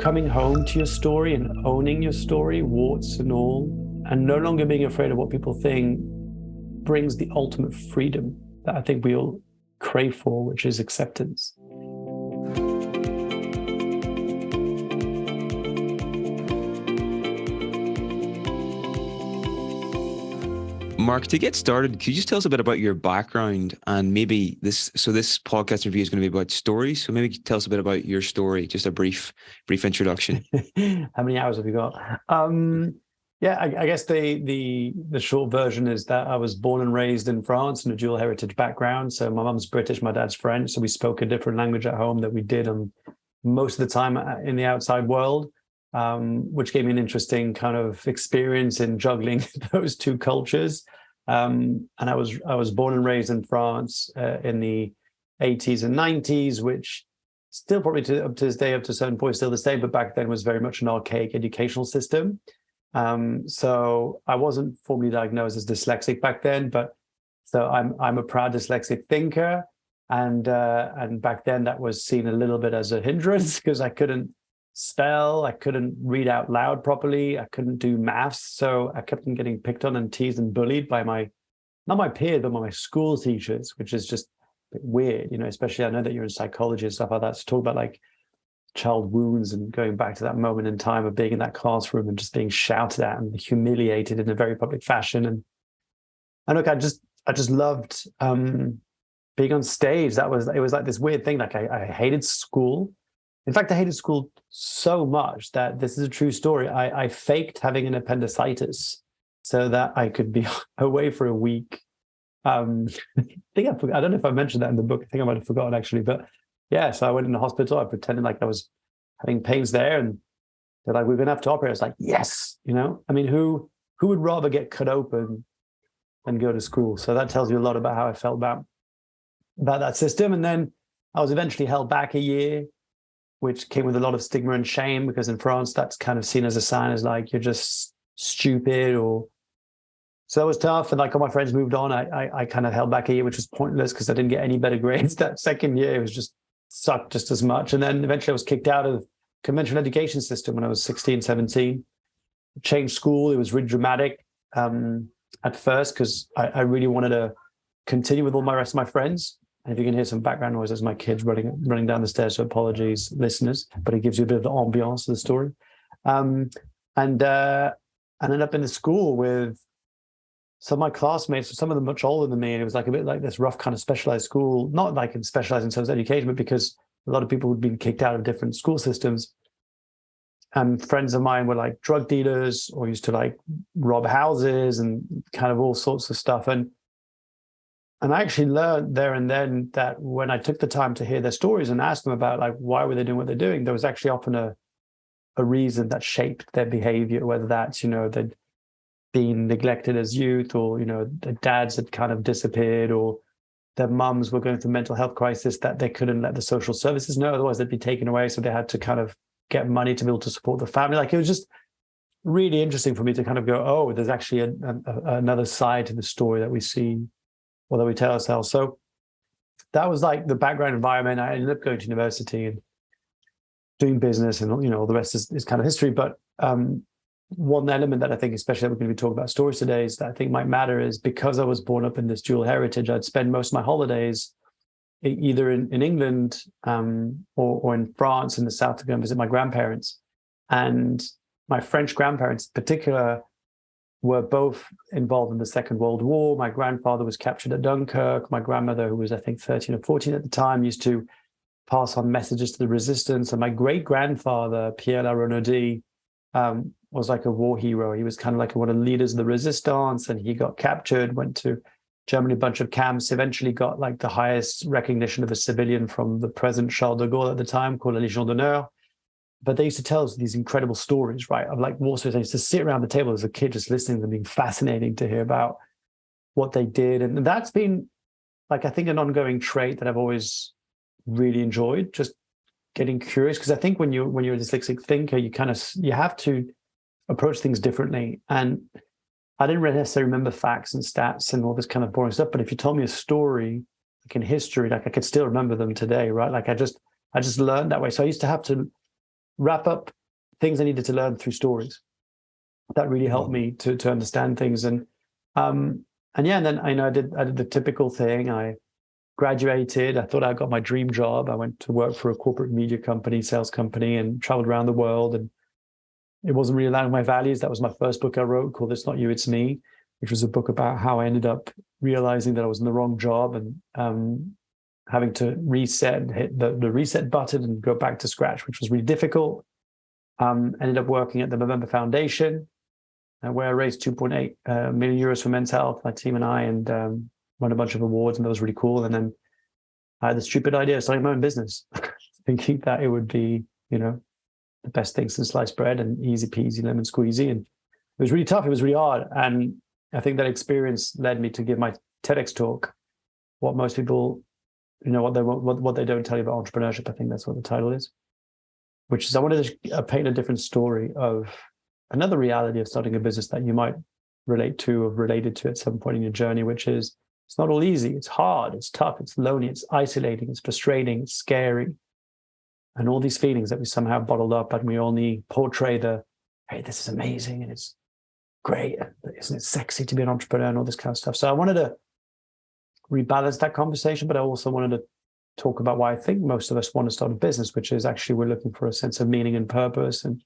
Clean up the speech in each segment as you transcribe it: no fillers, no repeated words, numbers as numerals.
coming home to your story and owning your story, warts and all, and no longer being afraid of what people think brings the ultimate freedom that I think we all crave for, which is acceptance. Mark, to get started, could you just tell us a bit about your background and maybe this podcast review is going to be about stories. So maybe tell us a bit about your story, just a brief introduction. How many hours have you got? I guess the short version is that I was born and raised in France in a dual heritage background. So my mum's British, my dad's French. So we spoke a different language at home that we did most of the time in the outside world, which gave me an interesting kind of experience in juggling those two cultures. And I was born and raised in France in the 80s and 90s, which still probably up to this day, up to a certain point, still the same, but back then was very much an archaic educational system. So I wasn't formally diagnosed as dyslexic back then, but so I'm a proud dyslexic thinker. And back then that was seen a little bit as a hindrance because I couldn't spell, I couldn't read out loud properly, I couldn't do maths. So I kept on getting picked on and teased and bullied by not my peers, but my school teachers, which is just a bit weird, especially I know that you're in psychology and stuff like that. So talk about like child wounds and going back to that moment in time of being in that classroom and just being shouted at and humiliated in a very public fashion. And look, I just loved being on stage. It was like this weird thing. Like I hated school. In fact, I hated school so much that this is a true story. I faked having an appendicitis so that I could be away for a week. I don't know if I mentioned that in the book. I think I might have forgotten actually, but yeah. So I went in the hospital. I pretended like I was having pains there, and they're like, "We're going to have to operate." I was like, "Yes," I mean, who would rather get cut open than go to school? So that tells you a lot about how I felt about that system. And then I was eventually held back a year, which came with a lot of stigma and shame, because in France, that's kind of seen as a sign as like, you're just stupid so that was tough. And like all my friends moved on, I kind of held back a year, which was pointless because I didn't get any better grades. That second year, it was just sucked just as much. And then eventually I was kicked out of conventional education system when I was 16, 17. Changed school. It was really dramatic at first because I really wanted to continue with all my rest of my friends. And if you can hear some background noise, there's my kids running down the stairs, so apologies, listeners, but it gives you a bit of the ambiance of the story. And I ended up in the school with some of my classmates, some of them much older than me, and it was like a bit like this rough kind of specialized school, not like in specialized in terms of education, but because a lot of people had been kicked out of different school systems. And friends of mine were like drug dealers or used to like rob houses and kind of all sorts of stuff. And I actually learned there and then that when I took the time to hear their stories and ask them about like why were they doing what they're doing, there was actually often a reason that shaped their behavior, whether that's, they'd been neglected as youth, or, their dads had kind of disappeared, or their mums were going through mental health crisis that they couldn't let the social services know, otherwise they'd be taken away. So they had to kind of get money to be able to support the family. Like it was just really interesting for me to kind of go, oh, there's actually another side to the story that we see, or that we tell ourselves. So that was like the background environment. I ended up going to university and doing business, and all the rest is kind of history. But one element that I think, especially that we're going to be talking about stories today, is that I think might matter is because I was born up in this dual heritage, I'd spend most of my holidays either in England or in France in the south to go and visit my grandparents. And my French grandparents in particular were both involved in the Second World War. My grandfather was captured at Dunkirk. My grandmother, who was, I think, 13 or 14 at the time, used to pass on messages to the resistance. And my great-grandfather, Pierre La Renaudie, was like a war hero. He was kind of like one of the leaders of the resistance, and he got captured, went to Germany, a bunch of camps, eventually got like the highest recognition of a civilian from the President Charles de Gaulle at the time, called la Légion d'honneur. But they used to tell us these incredible stories, right? Of like war stories. I used to sit around the table as a kid, just listening to them, being fascinating to hear about what they did. And that's been like, I think, an ongoing trait that I've always really enjoyed, just getting curious. Because I think when you're a dyslexic thinker, you have to approach things differently. And I didn't really necessarily remember facts and stats and all this kind of boring stuff. But if you told me a story, like in history, like I could still remember them today, right? Like I just learned that way. So I used to have to wrap up things I needed to learn through stories. That really helped me to understand things. And then I did the typical thing. I graduated. I thought I got my dream job. I went to work for a corporate media company, sales company, and traveled around the world. And it wasn't really aligning with my values. That was my first book I wrote, called It's Not You, It's Me, which was a book about how I ended up realizing that I was in the wrong job and having to reset and hit the reset button and go back to scratch, which was really difficult. Ended up working at the Movember Foundation, where I raised 2.8 million euros for men's health, my team and I, and won a bunch of awards, and that was really cool. And then I had the stupid idea of starting my own business, thinking that it would be, the best thing since sliced bread and easy peasy lemon squeezy. And it was really tough. It was really hard. And I think that experience led me to give my TEDx talk, what most people, what they don't tell you about entrepreneurship. I think that's what the title is, which is I wanted to paint a different story of another reality of starting a business that you might relate to or related to at some point in your journey, which is it's not all easy. It's hard. It's tough. It's lonely. It's isolating. It's frustrating. It's scary. And all these feelings that we somehow bottled up, and we only portray hey, this is amazing and it's great. Isn't it sexy to be an entrepreneur and all this kind of stuff? So I wanted to rebalance that conversation, but I also wanted to talk about why I think most of us want to start a business, which is actually we're looking for a sense of meaning and purpose, and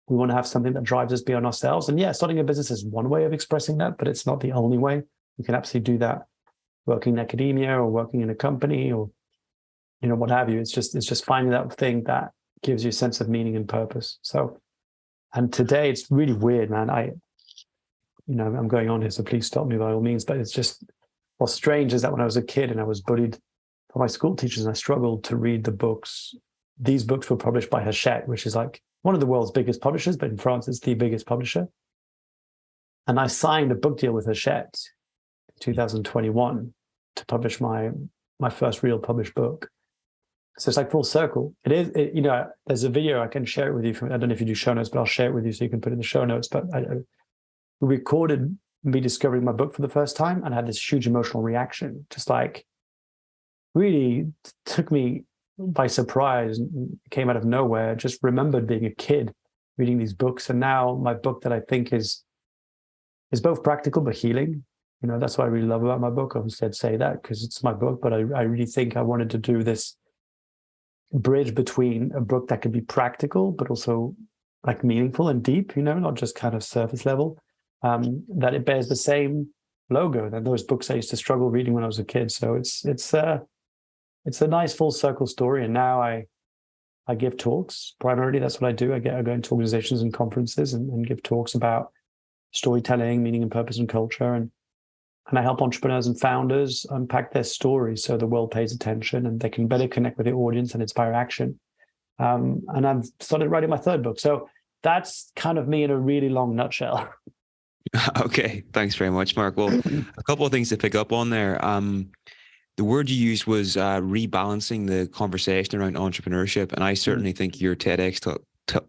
we want to have something that drives us beyond ourselves. And yeah, starting a business is one way of expressing that, but it's not the only way. You can absolutely do that working in academia or working in a company or what have you. It's just finding that thing that gives you a sense of meaning and purpose. So, and today it's really weird, man. I'm going on here, so please stop me by all means. But it's just, what's strange is that when I was a kid and I was bullied by my school teachers and I struggled to read the books, these books were published by Hachette, which is like one of the world's biggest publishers, but in France it's the biggest publisher. And I signed a book deal with Hachette in 2021 to publish my first real published book. So it's like full circle. It is, there's a video I can share it with you. I don't know if you do show notes, but I'll share it with you so you can put it in the show notes. But I recorded me discovering my book for the first time and I had this huge emotional reaction, just like really took me by surprise and came out of nowhere. Just remembered being a kid reading these books. And now my book that I think is both practical but healing. That's what I really love about my book. I instead say that because it's my book, but I really think I wanted to do this bridge between a book that could be practical, but also like meaningful and deep, not just kind of surface level, that it bears the same logo than those books I used to struggle reading when I was a kid. So it's a nice full circle story. And now I give talks. Primarily, that's what I do. I go into organizations and conferences and give talks about storytelling, meaning and purpose and culture. And I help entrepreneurs and founders unpack their stories so the world pays attention and they can better connect with the audience and inspire action. And I've started writing my third book. So that's kind of me in a really long nutshell. Okay, thanks very much, Mark. Well, a couple of things to pick up on there. The word you used was rebalancing the conversation around entrepreneurship. And I certainly think your TEDx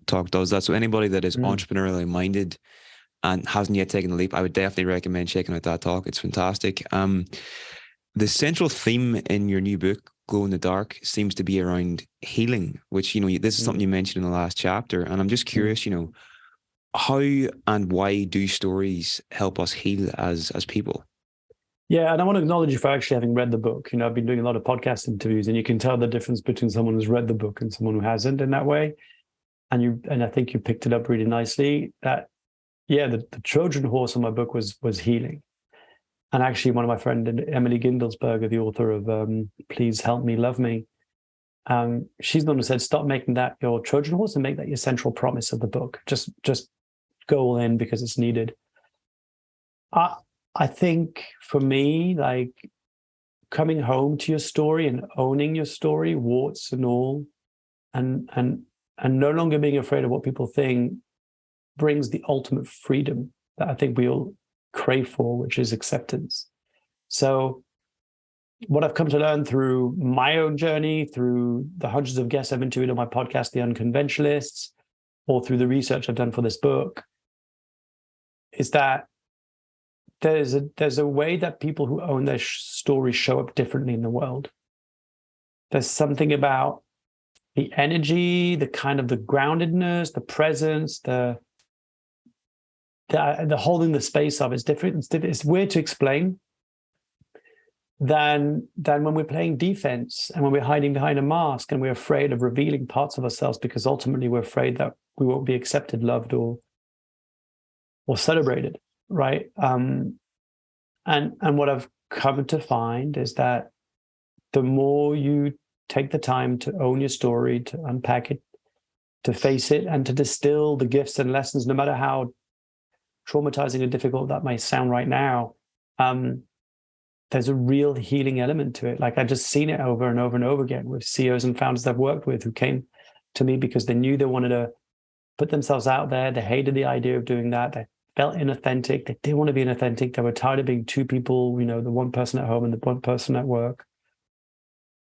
talk does that. So anybody that is entrepreneurially minded and hasn't yet taken the leap, I would definitely recommend checking out that talk. It's fantastic. The central theme in your new book, Glow in the Dark, seems to be around healing, which, this is something you mentioned in the last chapter. And I'm just curious, how and why do stories help us heal as people? Yeah, and I want to acknowledge you for actually having read the book. I've been doing a lot of podcast interviews, and you can tell the difference between someone who's read the book and someone who hasn't in that way. And I think you picked it up really nicely. That the Trojan horse on my book was healing. And actually, one of my friends, Emily Gindelsberger, the author of Please Help Me, Love Me, she's the one who said, stop making that your Trojan horse and make that your central promise of the book. Just go all in because it's needed. I think for me, like coming home to your story and owning your story, warts and all, and no longer being afraid of what people think, brings the ultimate freedom that I think we all crave for, which is acceptance. So what I've come to learn through my own journey, through the hundreds of guests I've interviewed on my podcast, The Unconventionalists, or through the research I've done for this book, is that there's a way that people who own their stories show up differently in the world. There's something about the energy, the kind of the groundedness, the presence, the holding the space of it's different. It's weird to explain than when we're playing defense and when we're hiding behind a mask and we're afraid of revealing parts of ourselves because ultimately we're afraid that we won't be accepted, loved, or celebrated, right? And what I've come to find is that the more you take the time to own your story, to unpack it, to face it, and to distill the gifts and lessons, no matter how traumatizing and difficult that may sound right now, there's a real healing element to it. Like I've just seen it over and over and over again with CEOs and founders I've worked with who came to me because they knew they wanted to put themselves out there. They hated the idea of doing that. They felt inauthentic. They didn't want to be inauthentic. They were tired of being two people, the one person at home and the one person at work.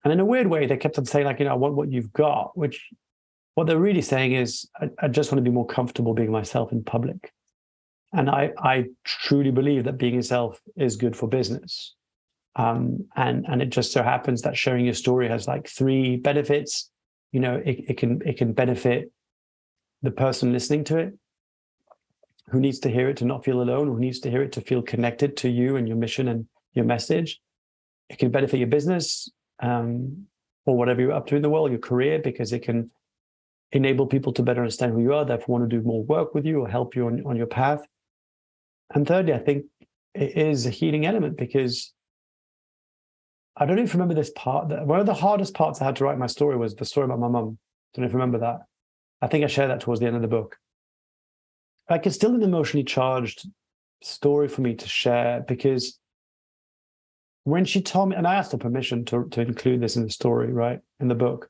And in a weird way, they kept on saying, like, I want what you've got, which what they're really saying is, I just want to be more comfortable being myself in public. And I truly believe that being yourself is good for business. And it just so happens that sharing your story has like 3 benefits. It can benefit the person listening to it, who needs to hear it to not feel alone, who needs to hear it to feel connected to you and your mission and your message. It can benefit your business, or whatever you're up to in the world, your career, because it can enable people to better understand who you are, therefore want to do more work with you or help you on your path. And thirdly, I think it is a healing element because I don't even remember this part. One of the hardest parts I had to write my story was the story about my mum. Don't know if you remember that. I think I shared that towards the end of the book. Like it's still an emotionally charged story for me to share because when she told me, and I asked her permission to include this in the story, right, in the book.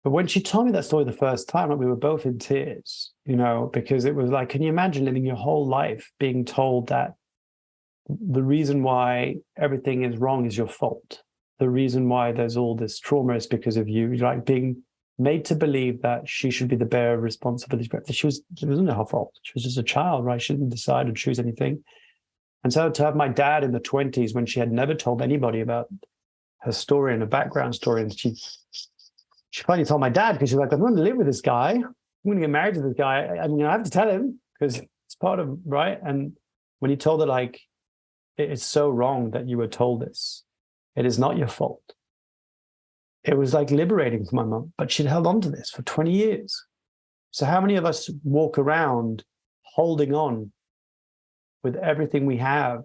But when she told me that story the first time, like, we were both in tears, because it was like, can you imagine living your whole life being told that the reason why everything is wrong is your fault? The reason why there's all this trauma is because of you, like being made to believe that she should be the bearer of responsibility. It wasn't her fault. She was just a child, right? She didn't decide or choose anything. And so to have my dad in the 20s when she had never told anybody about her story and her background story, and she finally told my dad because she's like, I'm going to live with this guy. I'm going to get married to this guy. I have to tell him because it's part of, right? And when he told her, like, it's so wrong that you were told this. It is not your fault. It was like liberating for my mum, but she'd held on to this for 20 years. So how many of us walk around holding on with everything we have,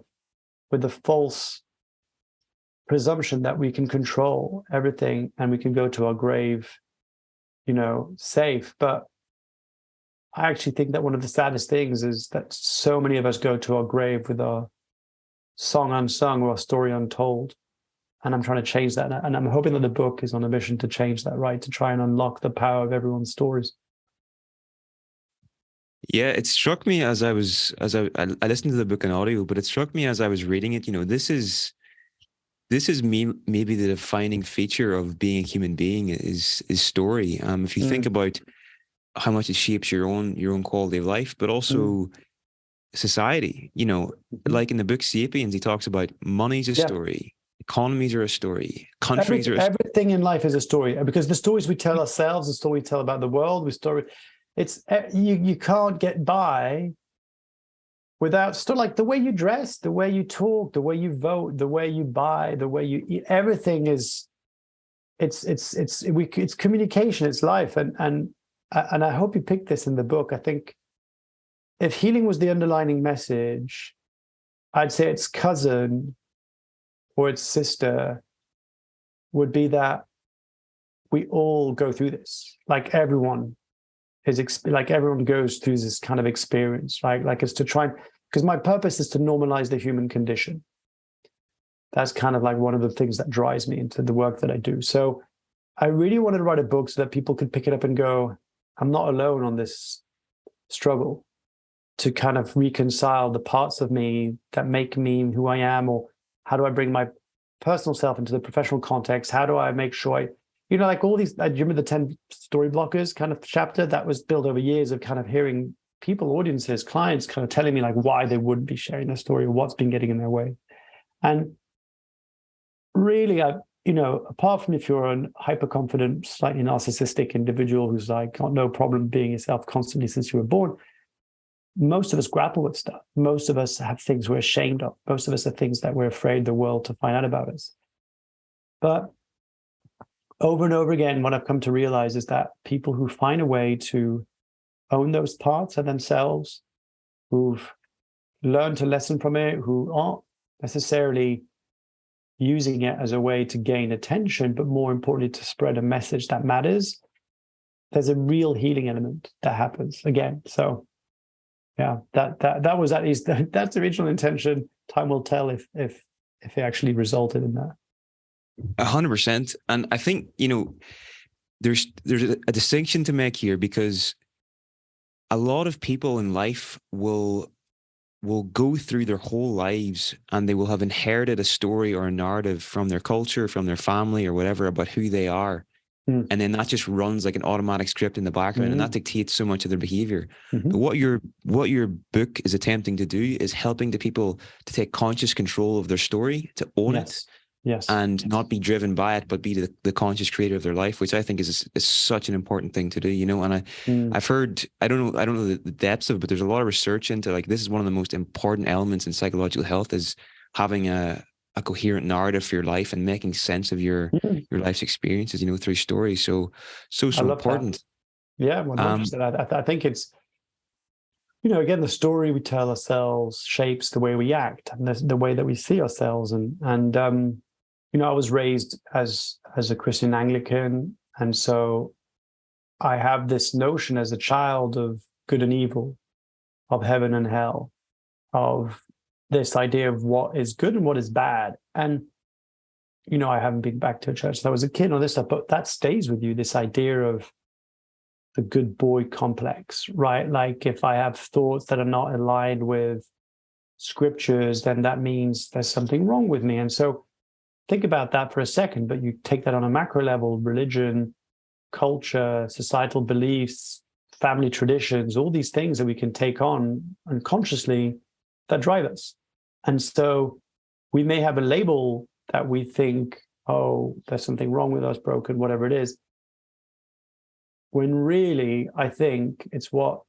with the false presumption that we can control everything and we can go to our grave, safe? But I actually think that one of the saddest things is that so many of us go to our grave with our song unsung or our story untold. And I'm trying to change that. And I'm hoping that the book is on a mission to change that, right? To try and unlock the power of everyone's stories. Yeah, it struck me as I listened to the book in audio, but it struck me as I was reading it, this is maybe the defining feature of being a human being is story. If you think about how much it shapes your own quality of life, but also society, like in the book Sapiens, he talks about money's a story, economies are a story, countries everything in life is a story, because the stories we tell ourselves, the story we tell about the world, it's you can't get by without stuff like the way you dress, the way you talk, the way you vote, the way you buy, the way you eat. Everything is it's communication, it's life, and I hope you picked this in the book. I think if healing was the underlining message, I'd say its cousin or its sister would be that we all go through this. Like everyone goes through this kind of experience, right? Like it's to try, because my purpose is to normalize the human condition. That's kind of like one of the things that drives me into the work that I do. So I really wanted to write a book so that people could pick it up and go, I'm not alone on this struggle to kind of reconcile the parts of me that make me who I am, or how do I bring my personal self into the professional context? How do I make sure like all these, do you remember the 10 story blockers kind of chapter that was built over years of kind of hearing people, audiences, clients kind of telling me like why they wouldn't be sharing their story or what's been getting in their way. And really, apart from if you're a hyper-confident, slightly narcissistic individual who's like got no problem being yourself constantly since you were born, most of us grapple with stuff. Most of us have things we're ashamed of. Most of us have things that we're afraid the world to find out about us. But over and over again, what I've come to realize is that people who find a way to own those parts of themselves, who've learned a lesson from it, who aren't necessarily using it as a way to gain attention, but more importantly, to spread a message that matters, there's a real healing element that happens again. So yeah, that was at least, that's the original intention. Time will tell if it actually resulted in that. 100%. And I think, there's a distinction to make here, because a lot of people in life will go through their whole lives and they will have inherited a story or a narrative from their culture, from their family or whatever about who they are. And then that just runs like an automatic script in the background, and that dictates so much of their behavior. But what your book is attempting to do is helping the people to take conscious control of their story, to own it, and not be driven by it, but be the conscious creator of their life, which I think is such an important thing to do. And I've heard, I don't know the depths of it, but there's a lot of research into like this is one of the most important elements in psychological health, is having a coherent narrative for your life and making sense of your life's experiences, through stories. So important. That. Yeah, 100%. I think it's, again, the story we tell ourselves shapes the way we act and the way that we see ourselves. And I was raised as a Christian Anglican, and so I have this notion as a child of good and evil, of heaven and hell, of this idea of what is good and what is bad. And, I haven't been back to a church since I was a kid and all this stuff, but that stays with you, this idea of the good boy complex, right? Like if I have thoughts that are not aligned with scriptures, then that means there's something wrong with me. And so think about that for a second, but you take that on a macro level: religion, culture, societal beliefs, family traditions, all these things that we can take on unconsciously that drive us. And so we may have a label that we think, oh, there's something wrong with us, broken, whatever it is, when really, I think it's what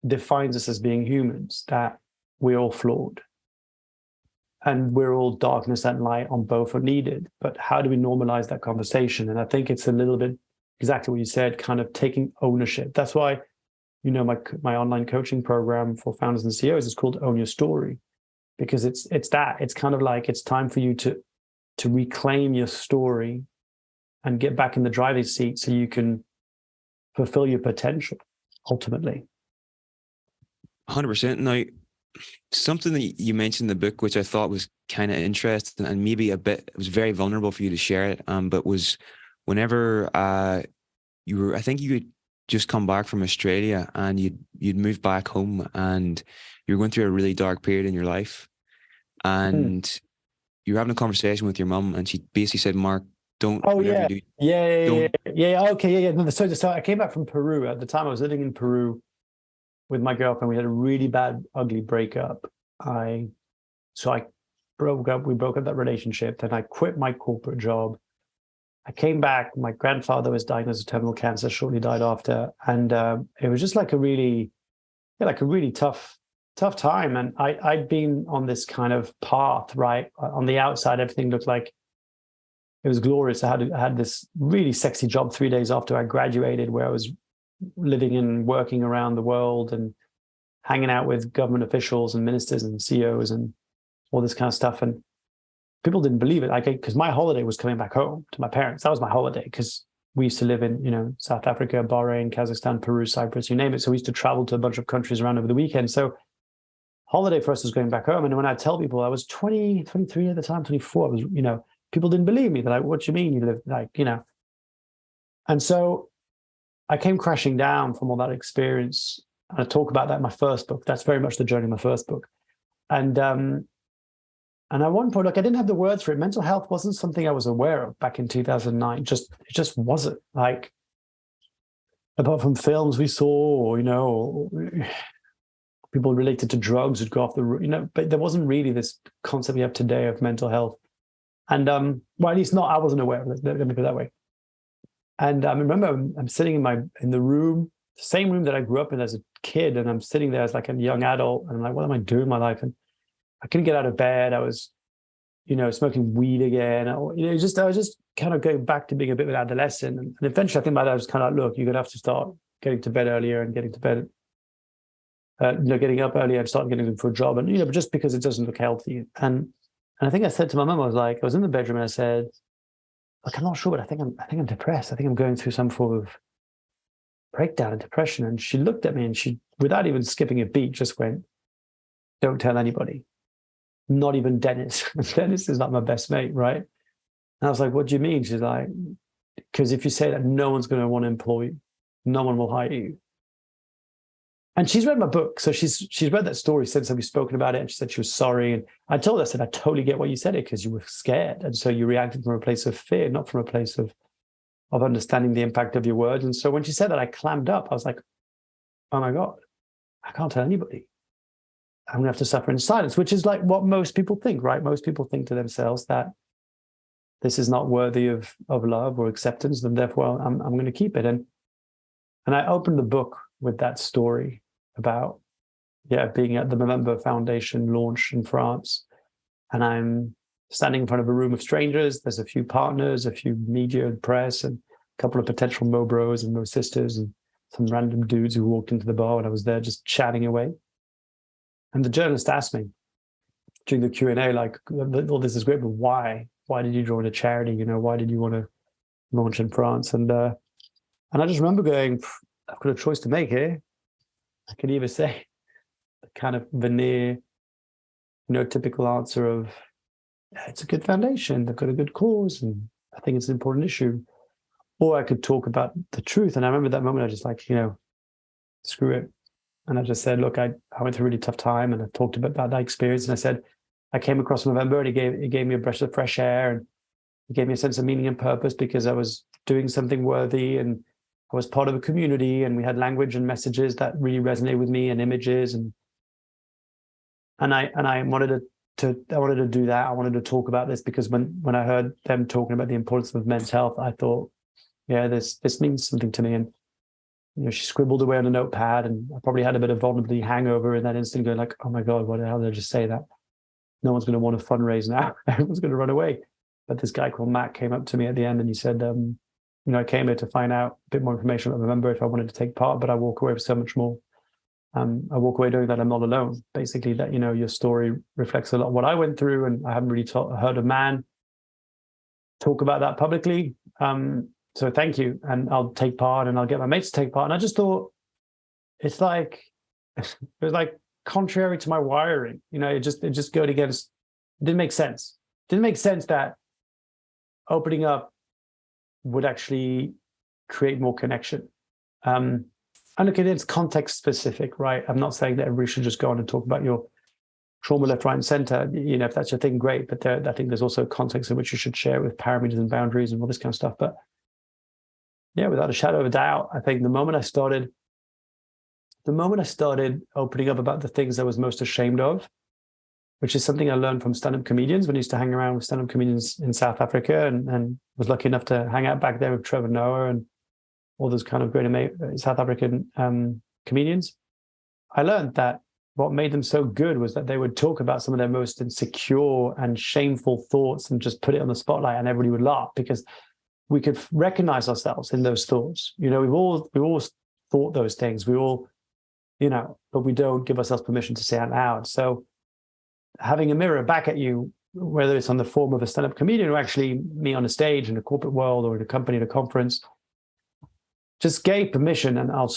defines us as being humans, that we're all flawed. And we're all darkness and light, on both are needed. But how do we normalize that conversation? And I think it's a little bit exactly what you said, kind of taking ownership. That's why, my online coaching program for founders and CEOs is called Own Your Story, because it's kind of like it's time for you to reclaim your story and get back in the driver's seat so you can fulfill your potential ultimately. 100%. Now, something that you mentioned in the book, which I thought was kind of interesting and maybe it was very vulnerable for you to share it, but was whenever I think you had just come back from Australia and you'd moved back home and you were going through a really dark period in your life, and you were having a conversation with your mum, and she basically said, Mark, don't. Oh, yeah. Yeah. Okay. Yeah. No, so I came back from Peru. At the time I was living in Peru with my girlfriend. We had a really bad, ugly breakup. We broke up that relationship. Then I quit my corporate job. I came back. My grandfather was diagnosed with terminal cancer, shortly died after. And it was just like a really tough time. And I'd been on this kind of path, right? On the outside, everything looked like it was glorious. I had this really sexy job 3 days after I graduated, where I was living and working around the world and hanging out with government officials and ministers and CEOs and all this kind of stuff. And people didn't believe it, because my holiday was coming back home to my parents. That was my holiday, because we used to live in, South Africa, Bahrain, Kazakhstan, Peru, Cyprus, you name it. So we used to travel to a bunch of countries around over the weekend. So holiday for us was going back home. And when I tell people, I was 23 at the time, 24, I was, people didn't believe me. They're like, what do you mean you live And so I came crashing down from all that experience. And I talk about that in my first book. That's very much the journey of my first book. And at one point, I didn't have the words for it. Mental health wasn't something I was aware of back in 2009. It just wasn't, apart from films we saw, people related to drugs would go off the roof, but there wasn't really this concept we have today of mental health. And well, at least not, I wasn't aware of it. Let me put it that way. And I remember I'm sitting in the room, the same room that I grew up in as a kid, and I'm sitting there as like a young adult, and I'm like, what am I doing in my life? And I couldn't get out of bed. I was, smoking weed again. I was just kind of going back to being a bit of an adolescent. And eventually, I think my dad was kind of like, look, you're gonna have to start getting to bed earlier and getting to bed, getting up earlier and start getting for a job, and but just because it doesn't look healthy. And I think I said to my mum, I was in the bedroom and I said, look, I'm not sure, but I think I'm depressed. I think I'm going through some form of breakdown and depression. And she looked at me and she, without even skipping a beat, just went, don't tell anybody, not even Dennis. Dennis is like my best mate, right? And I was like, what do you mean? She's like, because if you say that, no one's going to want to employ you. No one will hire you. And she's read my book. So she's read that story since we've spoken about it. And she said she was sorry. And I told her, I said, I totally get why you said it, because you were scared. And so you reacted from a place of fear, not from a place of understanding the impact of your words. And so when she said that, I clammed up. I was like, oh my God, I can't tell anybody. I'm going to have to suffer in silence, which is like what most people think, right? Most people think to themselves that this is not worthy of love or acceptance, and therefore I'm going to keep it. And I opened the book with that story about, being at the Movember Foundation launch in France. And I'm standing in front of a room of strangers. There's a few partners, a few media and press, and a couple of potential Mo bros and Mo sisters, and some random dudes who walked into the bar, and I was there just chatting away. And the journalist asked me during the Q&A, like, all this is great, but why? Why did you join a charity? Why did you want to launch in France? And I just remember going, I've got a choice to make here. I could either say the kind of veneer, typical answer of, it's a good foundation, they've got a good cause, and I think it's an important issue. Or I could talk about the truth. And I remember that moment, I just like, screw it. And I just said, look, I went through a really tough time, and I talked about that experience. And I said, I came across Movember, and it gave me a breath of fresh air, and it gave me a sense of meaning and purpose, because I was doing something worthy, and I was part of a community, and we had language and messages that really resonated with me, and images, and I wanted to do that. I wanted to talk about this because when I heard them talking about the importance of men's health, I thought, this means something to me. And she scribbled away on a notepad, and I probably had a bit of vulnerability hangover in that instant, going like, oh my God, what the hell did I just say that? No one's going to want to fundraise now. Everyone's going to run away. But this guy called Matt came up to me at the end, and he said, I came here to find out a bit more information about Movember if I wanted to take part, but I walk away with so much more. I walk away knowing that I'm not alone. Basically, that, your story reflects a lot of what I went through, and I haven't really heard a man talk about that publicly. So thank you. And I'll take part, and I'll get my mates to take part. And I just thought, it was like contrary to my wiring. It just going against, it didn't make sense. It didn't make sense that opening up would actually create more connection. And look, it's context specific, right? I'm not saying that everybody should just go on and talk about your trauma left, right, and center. If that's your thing, great. But I think there's also context in which you should share with parameters and boundaries and all this kind of stuff. But without a shadow of a doubt, I think the moment I started opening up about the things I was most ashamed of, which is something I learned from stand-up comedians when I used to hang around with stand-up comedians in South Africa, and was lucky enough to hang out back there with Trevor Noah and all those kind of great South African comedians. I learned that what made them so good was that they would talk about some of their most insecure and shameful thoughts and just put it on the spotlight, and everybody would laugh because we could recognize ourselves in those thoughts. We've all thought those things. We all, but we don't give ourselves permission to say out loud. So having a mirror back at you, whether it's on the form of a stand-up comedian or actually me on a stage in a corporate world or in a company at a conference, just gave permission. And I'll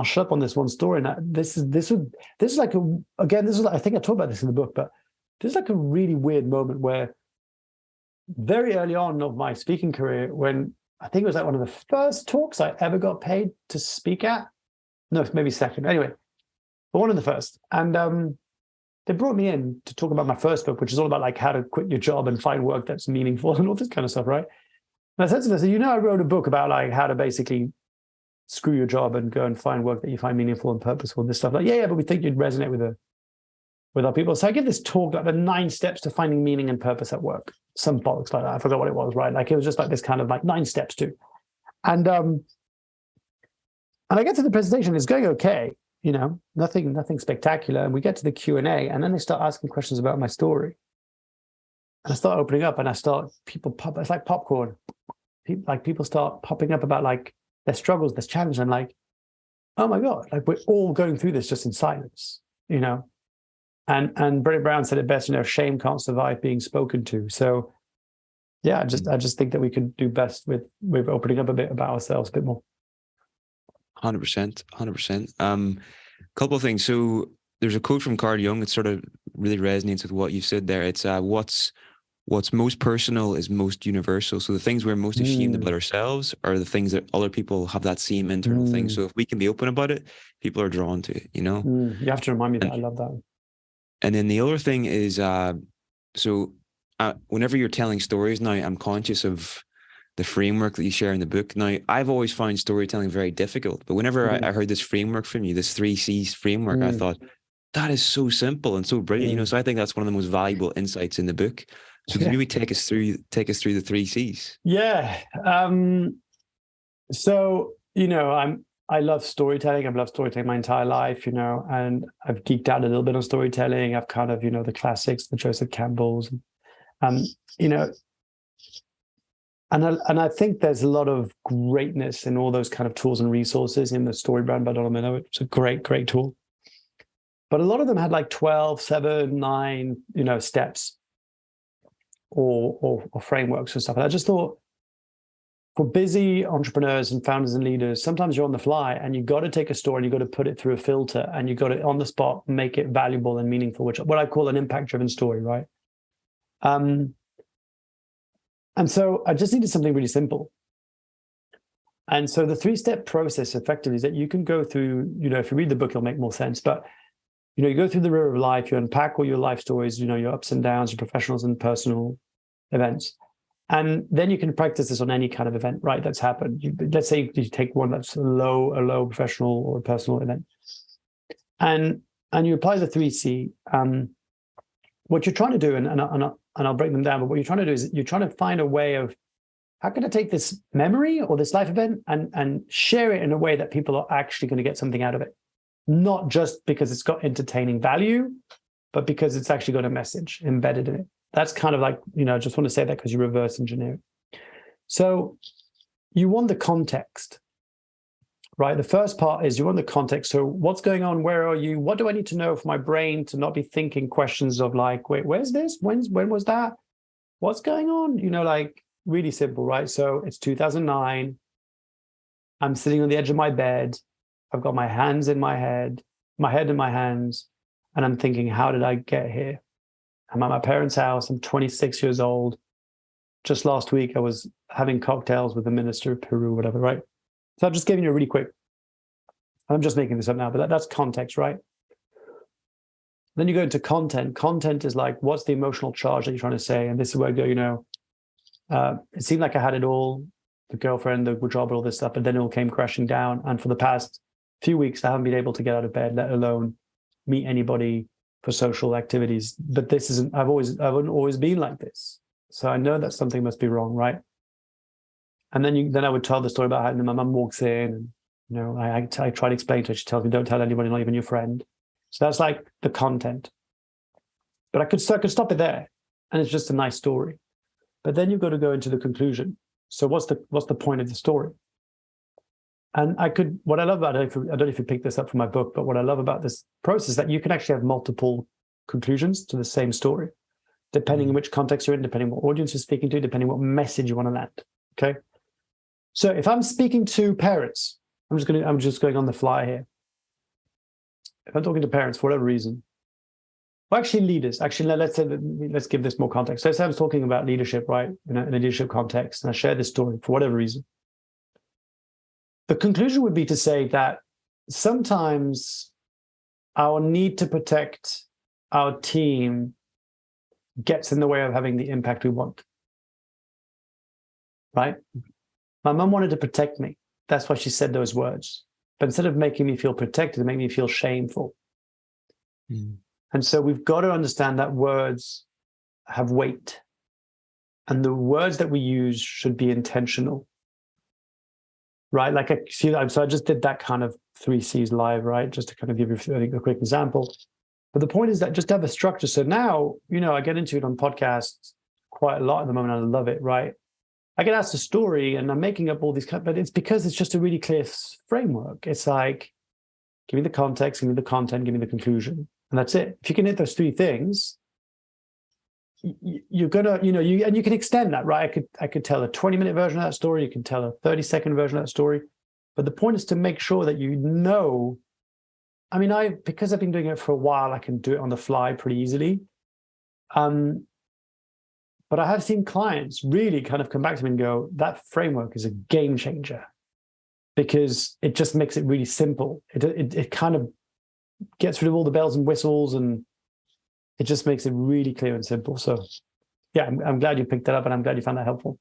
shut up on this one story. And this is like I think I talked about this in the book, but this is like a really weird moment where very early on of my speaking career, when I think it was like one of the first talks I ever got paid to speak at. No, maybe second. Anyway, but one of the first. And they brought me in to talk about my first book, which is all about like how to quit your job and find work that's meaningful and all this kind of stuff, right? And I said to them, I said, I wrote a book about like how to basically screw your job and go and find work that you find meaningful and purposeful and this stuff. Like, yeah, but we think you'd resonate with with our people. So I give this talk, like the 9 steps to finding meaning and purpose at work. Some bollocks like that. I forgot what it was, right? Like it was just like this kind of like 9 steps too. And I get to the presentation, it's going okay, you know, nothing spectacular. And we get to the Q&A, and then they start asking questions about my story. And I start opening up, and people pop, it's like popcorn. People start popping up about like their struggles, their challenges. I'm like, oh my God, like we're all going through this just in silence, you know? And Brené Brown said it best, you know, shame can't survive being spoken to. So yeah, I just think that we can do best with opening up a bit about ourselves a bit more. 100%. Couple of things. So there's a quote from Carl Jung that sort of really resonates with what you've said there. It's what's most personal is most universal. So the things we're most ashamed about ourselves are the things that other people have that same internal thing. So if we can be open about it, people are drawn to it, you know? You have to remind me that. I love that. And then the other thing is, whenever you're telling stories now, I'm conscious of the framework that you share in the book. Now, I've always found storytelling very difficult, but whenever I heard this framework from you, this 3 C's framework, I thought, that is so simple and so brilliant, you know? So I think that's one of the most valuable insights in the book. So could you maybe take us through the 3 C's? Yeah. So, you know, I love storytelling. I've loved storytelling my entire life, you know, and I've geeked out a little bit on storytelling. I've kind of, you know, the classics, the Joseph Campbells, you know, and I think there's a lot of greatness in all those kind of tools and resources in the Story Brand by Donald Miller. It's a great tool. But a lot of them had like 12, 7, 9, you know, steps or frameworks and stuff. And I just thought, for busy entrepreneurs and founders and leaders, sometimes you're on the fly and you've got to take a story and you've got to put it through a filter and you've got to, on the spot, make it valuable and meaningful, which what I call an impact-driven story, right? And so I just needed something really simple. And so the 3-step process effectively is that you can go through, you know, if you read the book, it'll make more sense. But, you know, you go through the river of life, you unpack all your life stories, you know, your ups and downs, your professionals and personal events. And then you can practice this on any kind of event, right? That's happened. Let's say you take one that's a low professional or personal event. And you apply the 3C. What you're trying to do, and I'll break them down, but what you're trying to do is you're trying to find a way of, how can I take this memory or this life event and share it in a way that people are actually going to get something out of it? Not just because it's got entertaining value, but because it's actually got a message embedded in it. That's kind of like, you know, I just want to say that because you reverse engineer it. So you want the context, right? The first part is you want the context. So what's going on? Where are you? What do I need to know for my brain to not be thinking questions of like, wait, where's this? When was that? What's going on? You know, like really simple, right? So it's 2009. I'm sitting on the edge of my bed. I've got my hands in my head in my hands. And I'm thinking, how did I get here? I'm at my parents' house. I'm 26 years old. Just last week, I was having cocktails with the minister of Peru, whatever, right? So I'm just giving you a really quick, I'm just making this up now, but that's context, right? Then you go into content. Content is like, what's the emotional charge that you're trying to say? And this is where I go, you know, it seemed like I had it all, the girlfriend, the job, all this stuff, but then it all came crashing down. And for the past few weeks, I haven't been able to get out of bed, let alone meet anybody for social activities. But this isn't, I've always been like this. So I know that something must be wrong, right? And then I would tell the story about how my mum walks in and, you know, I try to explain to her. She tells me, don't tell anybody, not even your friend. So that's like the content. But I could stop it there. And it's just a nice story. But then you've got to go into the conclusion. So what's the point of the story? And what I love about it, I don't know if you picked this up from my book, but what I love about this process is that you can actually have multiple conclusions to the same story, depending on which context you're in, depending on what audience you're speaking to, depending on what message you want to land. Okay. So if I'm speaking to parents, I'm just going on the fly here. If I'm talking to parents for whatever reason, well, actually leaders, let's give this more context. So I was talking about leadership, right? In a leadership context, and I share this story for whatever reason. The conclusion would be to say that sometimes our need to protect our team gets in the way of having the impact we want. Right? My mum wanted to protect me. That's why she said those words. But instead of making me feel protected, it made me feel shameful. And And so we've got to understand that words have weight. And the words that we use should be intentional. Right? Like so I just did that kind of 3Cs live, right? Just to kind of give you, I think, a quick example. But the point is that just have a structure. So now, I get into it on podcasts quite a lot at the moment. And I love it, right? I get asked a story and I'm making up all these, but it's because it's just a really clear framework. It's like, give me the context, give me the content, give me the conclusion. And that's it. If you can hit those three things, you're gonna, and you can extend that, right? I could tell a 20-minute version of that story. You can tell a 30-second version of that story. But the point is to make sure that because I've been doing it for a while, I can do it on the fly pretty easily. But I have seen clients really kind of come back to me and go, that framework is a game changer because it just makes it really simple. It kind of gets rid of all the bells and whistles and it just makes it really clear and simple. So yeah, I'm glad you picked that up and I'm glad you found that helpful.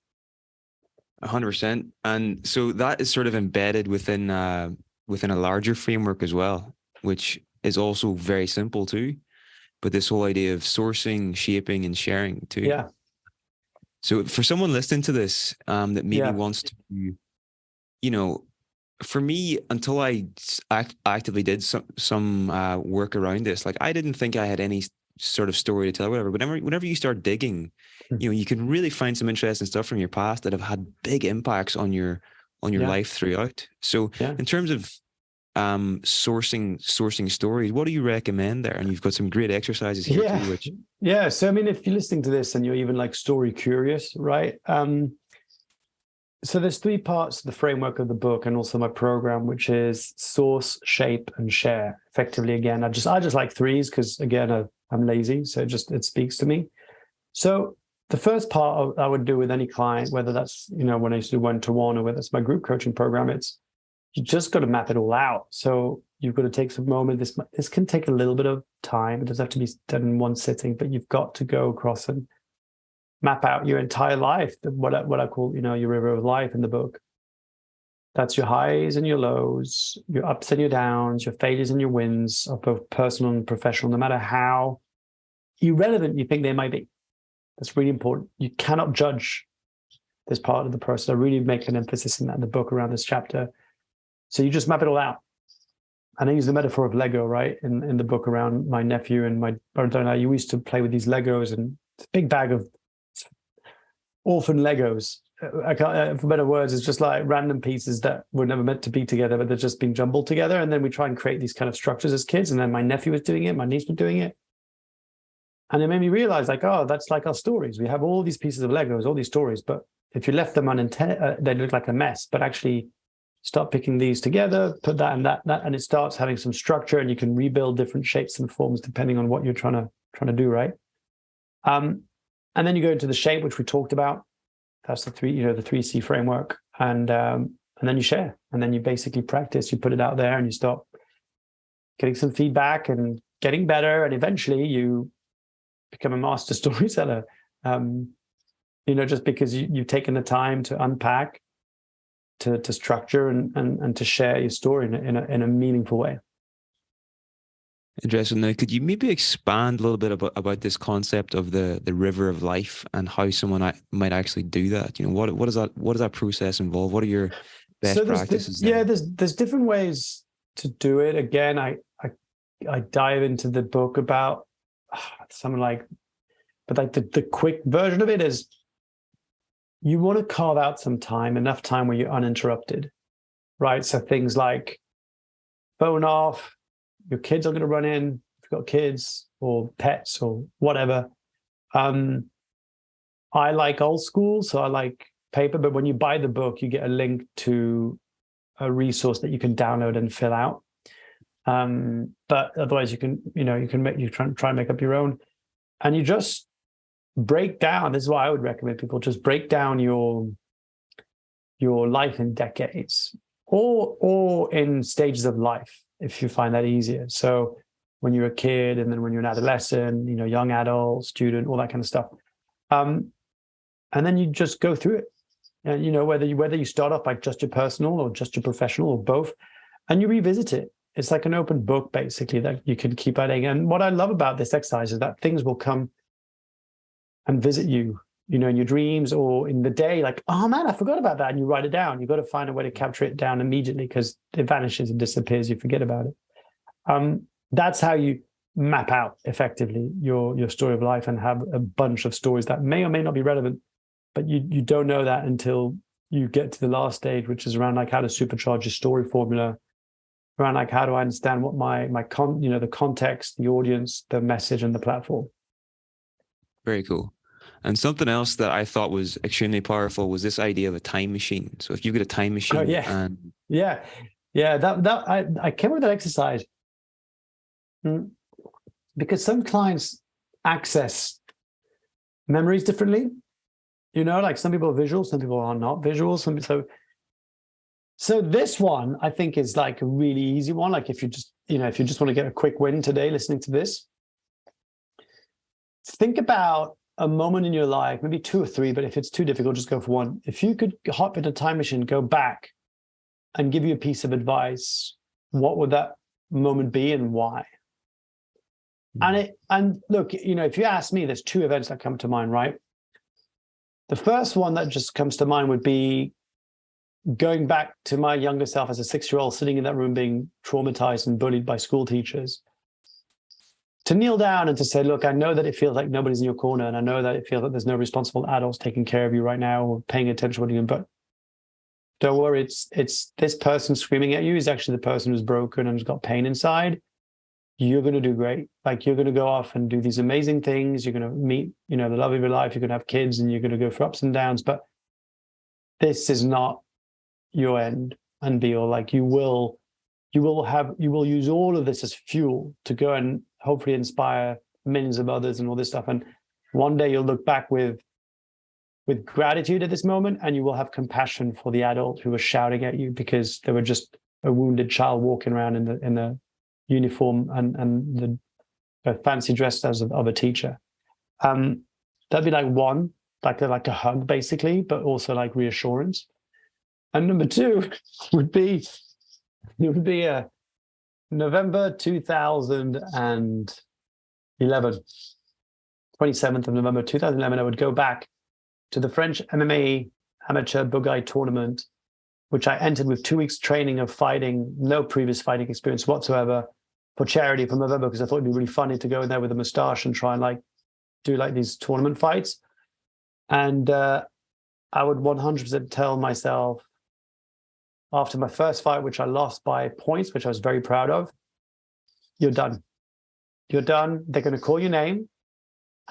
100%. And so that is sort of embedded within a larger framework as well, which is also very simple too. But this whole idea of sourcing, shaping, and sharing too. Yeah. So for someone listening to this that maybe wants to, for me, until I actively did some work around this, like I didn't think I had any sort of story to tell, whatever. But whenever you start digging, you can really find some interesting stuff from your past that have had big impacts on your life throughout. So in terms of sourcing stories, what do you recommend there? And you've got some great exercises here too. So if you're listening to this and you're even like story curious, right? So there's three parts to the framework of the book and also my program, which is source, shape, and share. Effectively, again, I just like threes because again, I'm lazy, so it speaks to me. So the first part I would do with any client, whether that's when I used to do one-to-one or whether it's my group coaching program, you just got to map it all out. So you've got to take some moment. This can take a little bit of time. It doesn't have to be done in one sitting, but you've got to go across and map out your entire life, what I call, your river of life in the book. That's your highs and your lows, your ups and your downs, your failures and your wins of both personal and professional, no matter how irrelevant you think they might be. That's really important. You cannot judge this part of the process. I really make an emphasis in that in the book around this chapter. So you just map it all out. And I use the metaphor of Lego, right? In the book around my nephew and my brother and I, you used to play with these Legos and it's a big bag of orphan Legos. I can't, for better words, it's just like random pieces that were never meant to be together, but they're just being jumbled together. And then we try and create these kind of structures as kids. And then my nephew was doing it, my niece was doing it. And it made me realize that's like our stories. We have all these pieces of Legos, all these stories, but if you left them unintended, they look like a mess. But actually start picking these together, put that and that, and it starts having some structure and you can rebuild different shapes and forms depending on what you're trying to do, right? And then you go into the shape, which we talked about. That's the 3C framework. And then you share. And then you basically practice. You put it out there and you start getting some feedback and getting better. And eventually you become a master storyteller. Just because you've taken the time to unpack, to structure and to share your story in a meaningful way. Interesting. Now, could you maybe expand a little bit about this concept of the river of life and how someone might actually do that? What does that process involve? What are your best practices? There's different ways to do it. Again, I dive into the book about the quick version of it is you want to carve out some time, enough time where you're uninterrupted, right? So things like phone off. Your kids are going to run in, if you've got kids or pets or whatever. I like old school, so I like paper, but when you buy the book, you get a link to a resource that you can download and fill out. But otherwise you can try and make up your own. And you just break down, this is why I would recommend people just break down your life in decades or in stages of life, if you find that easier. So when you're a kid and then when you're an adolescent, young adult, student, all that kind of stuff. And then you just go through it. And, whether you start off by just your personal or just your professional or both, and you revisit it. it's like an open book, basically, that you can keep adding. And what I love about this exercise is that things will come and visit you, in your dreams or in the day, like, oh man, I forgot about that. And you write it down. You've got to find a way to capture it down immediately because it vanishes and disappears. You forget about it. That's how you map out effectively your story of life and have a bunch of stories that may or may not be relevant, but you don't know that until you get to the last stage, which is around like how to supercharge your story formula, around like how do I understand what the context, the audience, the message, and the platform. Very cool. And something else that I thought was extremely powerful was this idea of a time machine. So if you get a time machine, I came up with that exercise because some clients access memories differently. Like some people are visual, some people are not visual. So this one I think is like a really easy one. Like if you just want to get a quick win today listening to this, think about a moment in your life, maybe 2 or 3, but if it's too difficult, just go for one. If you could hop in a time machine, go back and give you a piece of advice, what would that moment be and why? And look, if you ask me, there's 2 events that come to mind, right? The first one that just comes to mind would be going back to my younger self as a 6-year-old, sitting in that room being traumatized and bullied by school teachers, to kneel down and to say, look, I know that it feels like nobody's in your corner, and I know that it feels like there's no responsible adults taking care of you right now or paying attention to what you're doing, but don't worry, it's this person screaming at you is actually the person who's broken and has got pain inside. You're going to do great. Like, you're going to go off and do these amazing things. You're going to meet, the love of your life. You're going to have kids and you're going to go for ups and downs. But this is not your end and be all. Like, you will use all of this as fuel to go and hopefully inspire millions of others and all this stuff. And one day you'll look back with gratitude at this moment, and you will have compassion for the adult who was shouting at you because they were just a wounded child walking around in the uniform and the fancy dress as of a teacher. That'd be like one, like a hug basically, but also like reassurance. And number 2 would be November 2011, 27th of November 2011. I would go back to the French MMA amateur Bugay tournament, which I entered with 2 weeks training of fighting, no previous fighting experience whatsoever, for charity for November, because I thought it'd be really funny to go in there with a mustache and try and do these tournament fights. And I would 100% tell myself after my first fight, which I lost by points, which I was very proud of, you're done. You're done. They're going to call your name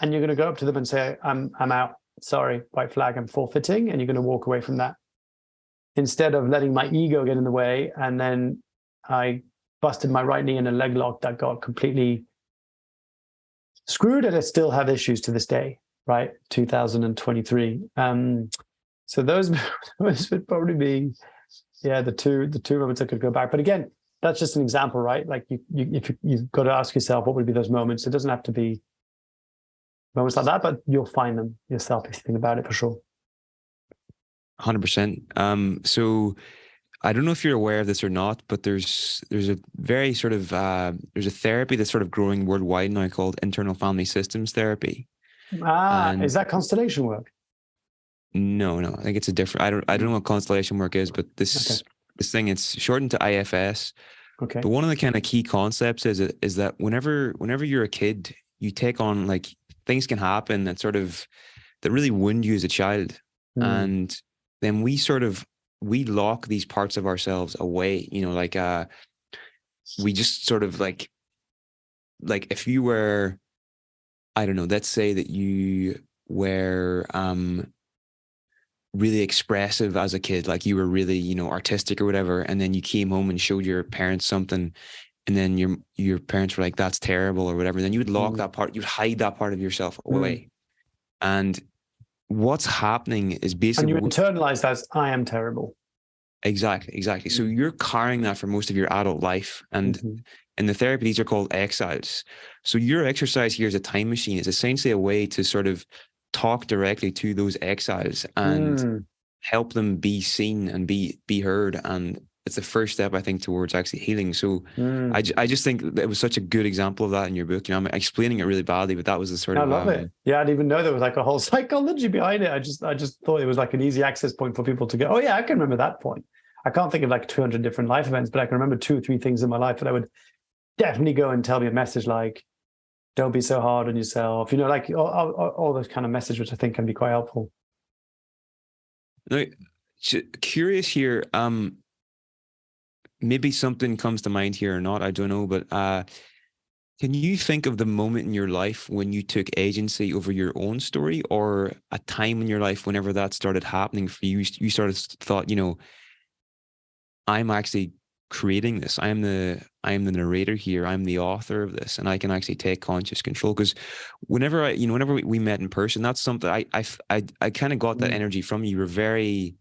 and you're going to go up to them and say, I'm out. Sorry, white flag, I'm forfeiting. And you're going to walk away from that. Instead of letting my ego get in the way, and then I busted my right knee in a leg lock that got completely screwed, and I still have issues to this day, right? 2023. So those would probably be, the two moments I could go back. But again, that's just an example, right? Like you've got to ask yourself, what would be those moments? It doesn't have to be moments like that, but you'll find them yourself if you think about it, for sure. 100%. So I don't know if you're aware of this or not, but there's a very sort of there's a therapy that's sort of growing worldwide now called internal family systems therapy. Is that constellation work? No, I think it's a different. I don't know what constellation work is, but this thing, it's shortened to IFS. Okay. But one of the kind of key concepts is that whenever you're a kid, you take on, like, things can happen that really wound you as a child, and then we lock these parts of ourselves away. We just sort of like if you were, I don't know, let's say that you were really expressive as a kid, like you were really, artistic or whatever, and then you came home and showed your parents something, and then your parents were like, that's terrible or whatever, then you would lock that part, you'd hide that part of yourself away. And what's happening is basically, and you internalize that as, I am terrible. Exactly. So you're carrying that for most of your adult life. And in the therapy, these are called exiles. So your exercise here as a time machine is essentially a way to sort of talk directly to those exiles and help them be seen and be heard and it's the first step, I think, towards actually healing. So I just think that it was such a good example of that in your book. You know, I'm explaining it really badly, but that was the sort I of love it. Yeah, I didn't even know there was like a whole psychology behind it. I just thought it was like an easy access point for people to go, oh yeah, I can remember that point. I can't think of like 200 different life events, but I can remember 2 or 3 things in my life that I would definitely go and tell me a message like, don't be so hard on yourself. You know, like all those kind of messages, which I think can be quite helpful. Now, curious here, maybe something comes to mind here or not, I don't know, but can you think of the moment in your life when you took agency over your own story, or a time in your life whenever that started happening for you, you started thought, you know, I'm actually creating this. I am the narrator here. I'm the author of this, and I can actually take conscious control. Because whenever we met in person, that's something I kind of got that energy from you. You were very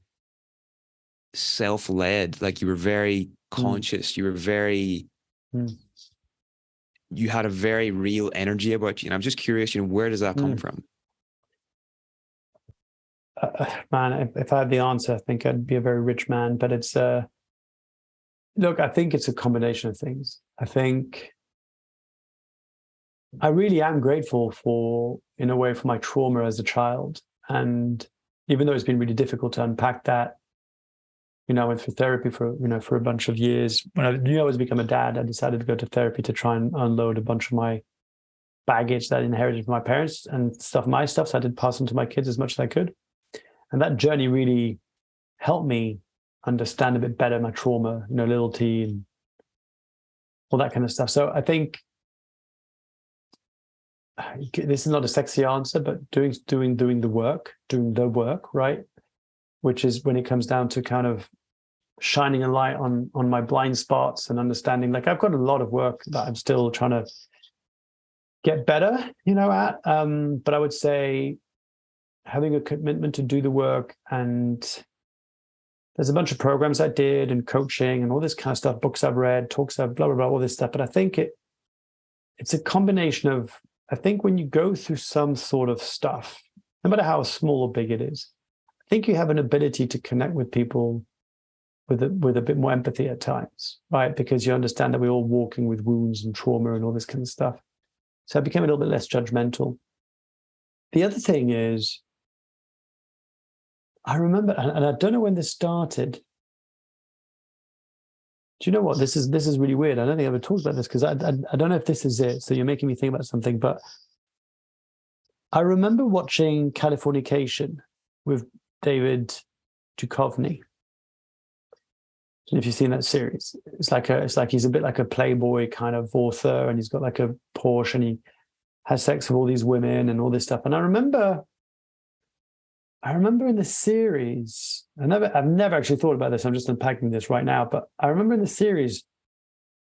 self-led, like you were very conscious. You were very, you had a very real energy about you. And I'm just curious, you know, where does that come from? Man, if I had the answer, I think I'd be a very rich man. But it's look, I think it's a combination of things. I think I really am grateful for, in a way, for my trauma as a child. And even though it's been really difficult to unpack that, you know, I went through therapy for a bunch of years. When I knew I was becoming a dad, I decided to go to therapy to try and unload a bunch of my baggage that I inherited from my parents and my stuff. So I did pass on to my kids as much as I could. And that journey really helped me understand a bit better my trauma, you know, little T and all that kind of stuff. So I think this is not a sexy answer, but doing the work, right? Which is when it comes down to kind of shining a light on my blind spots and understanding, like I've got a lot of work that I'm still trying to get better, you know, at. But I would say having a commitment to do the work, and there's a bunch of programs I did and coaching and all this kind of stuff, books I've read, talks I've blah, blah, blah, all this stuff. But I think it's a combination of, I think when you go through some sort of stuff, no matter how small or big it is, I think you have an ability to connect with people with a bit more empathy at times, right? Because you understand that we're all walking with wounds and trauma and all this kind of stuff. So I became a little bit less judgmental. The other thing is, I remember, and I don't know when this started. Do you know what? This is really weird. I don't think I ever talked about this because I don't know if this is it. So you're making me think about something. But I remember watching Californication with David Duchovny. And if you've seen that series, it's like he's a bit like a playboy kind of author, and he's got like a Porsche, and he has sex with all these women and all this stuff. And I remember in the series, I've never actually thought about this. I'm just unpacking this right now. But I remember in the series,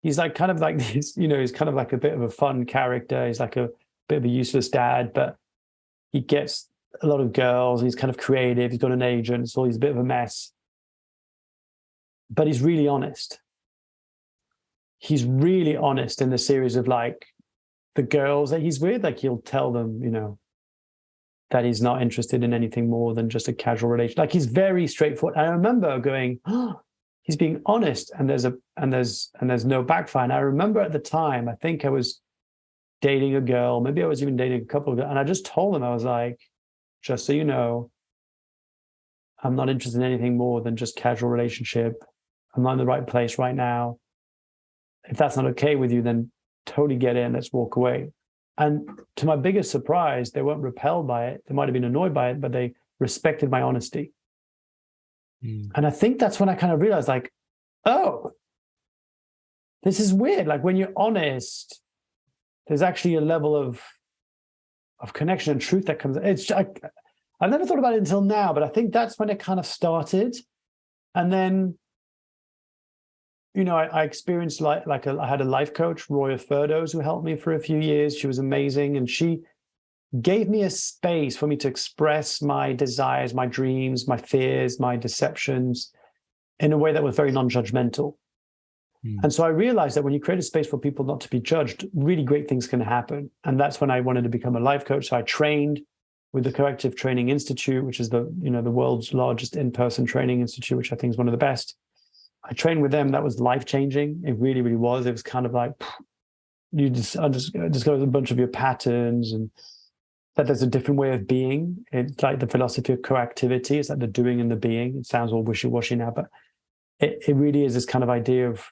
he's like kind of like this, you know, he's kind of like a bit of a fun character. He's like a bit of a useless dad, but he gets a lot of girls. He's kind of creative. He's got an agent. So he's a bit of a mess. But he's really honest. He's really honest in the series of like the girls that he's with. Like he'll tell them, you know, that he's not interested in anything more than just a casual relation. Like he's very straightforward. And I remember going, oh, he's being honest, and there's no backfire. And I remember at the time, I think I was dating a girl, maybe I was even dating a couple of girls, and I just told him, I was like, just so you know, I'm not interested in anything more than just casual relationship. I'm not in the right place right now. If that's not okay with you, then totally get in, let's walk away. And to my biggest surprise, they weren't repelled by it. They might have been annoyed by it, but they respected my honesty. And I think that's when I kind of realized, like, oh, this is weird. Like when you're honest, there's actually a level of connection and truth that comes. It's I've never thought about it until now, but I think that's when it kind of started. And then, you know, I experienced I had a life coach, Roya Ferdos, who helped me for a few years. She was amazing. And she gave me a space for me to express my desires, my dreams, my fears, my deceptions in a way that was very non-judgmental. And so I realized that when you create a space for people not to be judged, really great things can happen. And that's when I wanted to become a life coach. So I trained with the Corrective Training Institute, which is the world's largest in-person training institute, which I think is one of the best. I trained with them. That was life-changing. It really, really was. It was kind of like, you just discover a bunch of your patterns, and that there's a different way of being. It's like the philosophy of coactivity. It's like the doing and the being. It sounds all wishy-washy now, but it really is this kind of idea of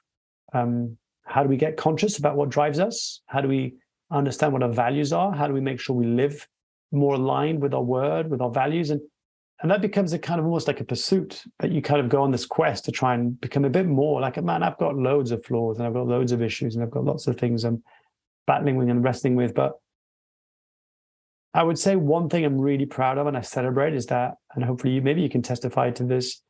how do we get conscious about what drives us? How do we understand what our values are? How do we make sure we live more aligned with our word, with our values? And that becomes a kind of almost like a pursuit that you kind of go on this quest to try and become a bit more like, man, I've got loads of flaws and I've got loads of issues and I've got lots of things I'm battling with and wrestling with. But I would say one thing I'm really proud of and I celebrate is that, and hopefully maybe you can testify to this,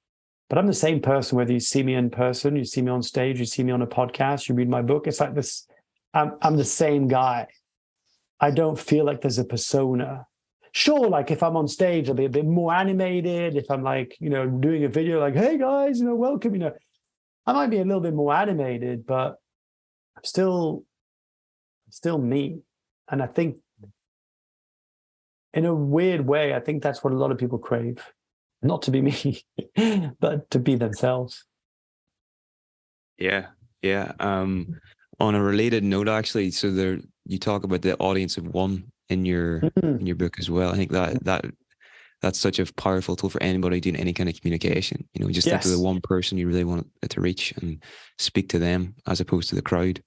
but I'm the same person, whether you see me in person, you see me on stage, you see me on a podcast, you read my book. It's like this, I'm the same guy. I don't feel like there's a persona. Sure, like if I'm on stage, I'll be a bit more animated. If I'm like, doing a video like, hey guys, welcome, I might be a little bit more animated, but I'm still me. And I think in a weird way, I think that's what a lot of people crave. Not to be me, but to be themselves. Yeah. Yeah. On a related note, actually, so you talk about the audience of one in your book as well. I think that's such a powerful tool for anybody doing any kind of communication. Just think of the one person you really want it to reach and speak to them as opposed to the crowd.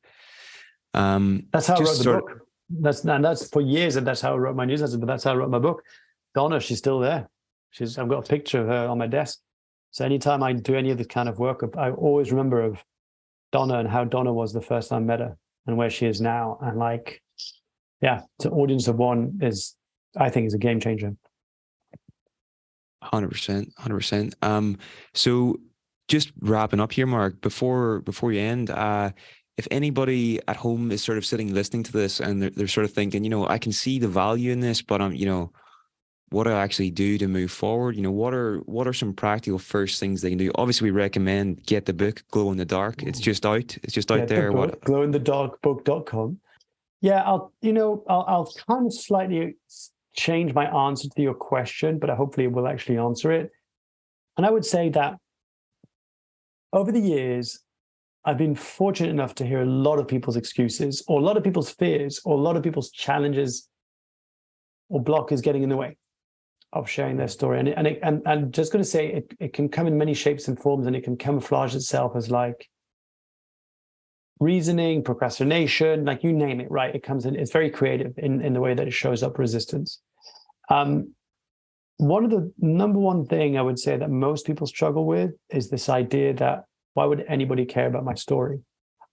That's how I wrote the book. That's for years, and that's how I wrote my newsletter. But that's how I wrote my book. Donna, she's still there. I've got a picture of her on my desk. So anytime I do any of this kind of work, I always remember of Donna and how Donna was the first time I met her and where she is now. And the audience of one I think is a game changer. 100%. So just wrapping up here, Mark, before you end, if anybody at home is sort of sitting listening to this and they're sort of thinking, I can see the value in this, but what do I actually do to move forward? What are some practical first things they can do? Obviously, we recommend get the book, Glow in the Dark. It's just out. It's just out there. glowinthedarkbook.com. Yeah, I'll kind of slightly change my answer to your question, but hopefully it will actually answer it. And I would say that over the years, I've been fortunate enough to hear a lot of people's excuses or a lot of people's fears or a lot of people's challenges or blockers getting in the way of sharing their story. And I'm just going to say it can come in many shapes and forms, and it can camouflage itself as like reasoning, procrastination, like you name it, right? It comes in, it's very creative in the way that it shows up resistance. One of the number one thing I would say that most people struggle with is this idea that why would anybody care about my story?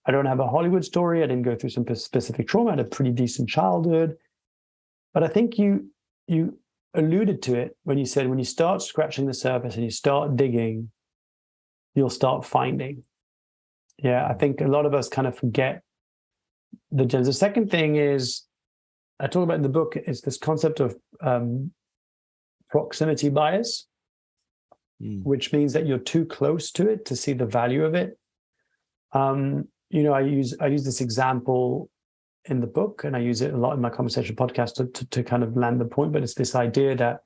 I don't have a Hollywood story. I didn't go through some specific trauma. I had a pretty decent childhood. But I think you alluded to it when you said, when you start scratching the surface and you start digging, you'll start finding. Yeah, I think a lot of us kind of forget the gems. The second thing is, I talk about in the book, is this concept of proximity bias, which means that you're too close to it to see the value of it. I use this example in the book, and I use it a lot in my conversation podcast to kind of land the point. But it's this idea that,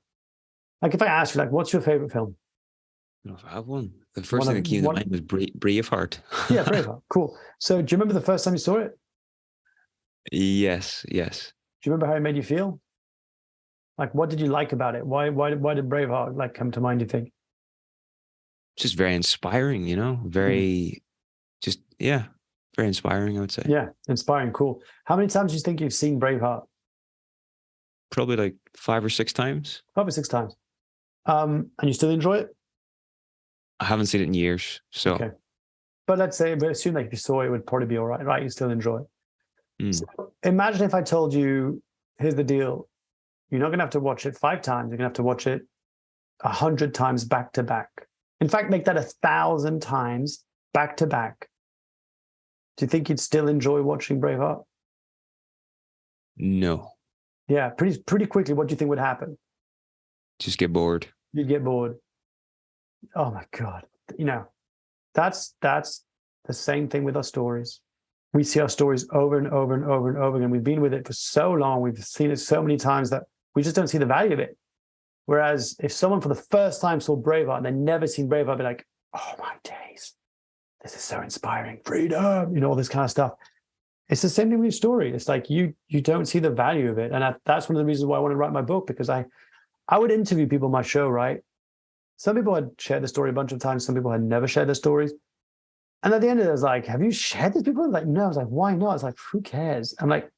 like, if I ask you, like, what's your favorite film? I don't know if I have one. The first thing that came to mind was Braveheart. Yeah, Braveheart. Cool. So do you remember the first time you saw it? Yes. Do you remember how it made you feel? Like, what did you like about it? Why did Braveheart come to mind, do you think? Just very inspiring, very inspiring, I would say. Yeah, inspiring, cool. How many times do you think you've seen Braveheart? Probably like 5 or 6 times. 5 or 6 times. And you still enjoy it? I haven't seen it in years, so. Okay. But let's say, but assume like if you saw it, it would probably be all right, right? You still enjoy it. So imagine if I told you, here's the deal. You're not going to have to watch it 5 times. You're going to have to watch it 100 times back to back. In fact, make that 1,000 times back to back. Do you think you'd still enjoy watching Braveheart? No. Yeah, pretty quickly. What do you think would happen? Just get bored. You'd get bored. Oh my God. That's the same thing with our stories. We see our stories over and over and over and over again. We've been with it for so long. We've seen it so many times that we just don't see the value of it. Whereas if someone for the first time saw Braveheart and they'd never seen Braveheart, they'd be like, oh my days. this is so inspiring, freedom, all this kind of stuff. It's the same thing with your story. It's like you don't see the value of it. And that's one of the reasons why I wanted to write my book, because I would interview people on my show, right? Some people had shared the story a bunch of times. Some people had never shared their stories. And at the end of it, I was like, have you shared this people? Like, no. I was like, why not? I was like, who cares? I'm like,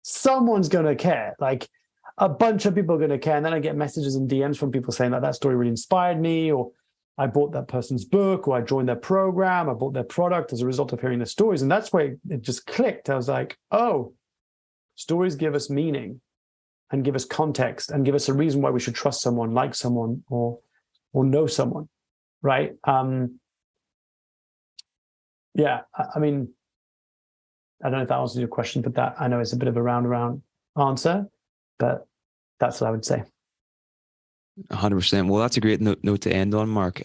someone's going to care. Like, a bunch of people are going to care. And then I get messages and DMs from people saying that story really inspired me, or I bought that person's book, or I joined their program, I bought their product as a result of hearing the stories. And that's where it just clicked. I was like, oh, stories give us meaning and give us context and give us a reason why we should trust someone, like someone, or know someone, right? Yeah, I mean, I don't know if that answers your question, but that, I know it's a bit of a roundabout answer, but that's what I would say. 100%. Well, that's a great note to end on, Mark.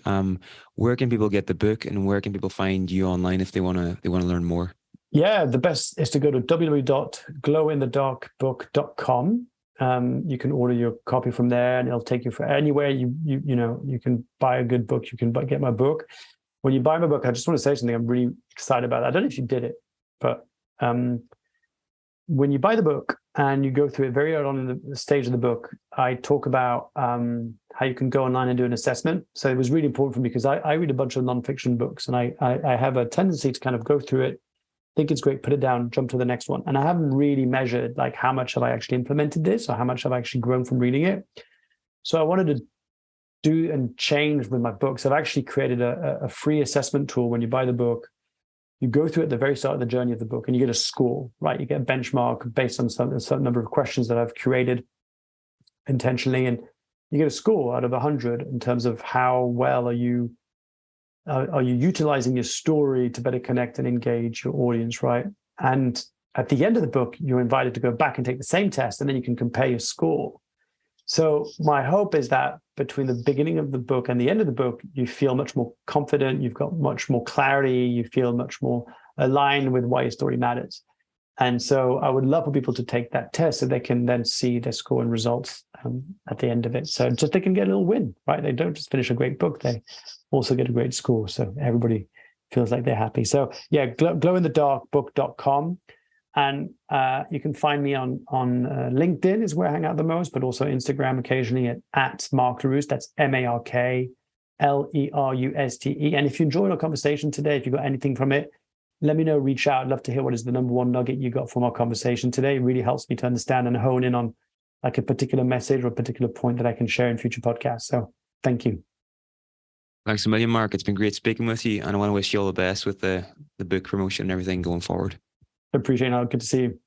Where can people get the book, and where can people find you online if they want to learn more? Yeah, the best is to go to www.glowinthedarkbook.com. You can order your copy from there, and it'll take you for anywhere you can buy a good book. You can get my book. When you buy my book, I just want to say something I'm really excited about. I don't know if you did it, but when you buy the book and you go through it very early on in the stage of the book, I talk about how you can go online and do an assessment. So it was really important for me, because I read a bunch of nonfiction books, and I have a tendency to kind of go through it, think it's great, put it down, jump to the next one. And I haven't really measured, like, how much have I actually implemented this, or how much have I actually grown from reading it. So I wanted to do and change with my books. I've actually created a free assessment tool. When you buy the book, you go through at the very start of the journey of the book, and you get a score, right? You get a benchmark based on a certain number of questions that I've curated intentionally, and you get a score out of 100 in terms of how well are you utilizing your story to better connect and engage your audience, right? And at the end of the book, you're invited to go back and take the same test, and then you can compare your score. So my hope is that between the beginning of the book and the end of the book, you feel much more confident, you've got much more clarity, you feel much more aligned with why your story matters. And so I would love for people to take that test so they can then see their score and results at the end of it. So just they can get a little win, right? They don't just finish a great book, they also get a great score. So everybody feels like they're happy. So yeah, glowinthedarkbook.com. And you can find me on LinkedIn is where I hang out the most, but also Instagram occasionally at Mark Leruste. That's MarkLeruste. And if you enjoyed our conversation today, if you got anything from it, let me know, reach out. I'd love to hear what is the number one nugget you got from our conversation today. It really helps me to understand and hone in on like a particular message or a particular point that I can share in future podcasts. So thank you. Thanks a million, Mark. It's been great speaking with you. And I want to wish you all the best with the book promotion and everything going forward. Appreciate it. Good to see you.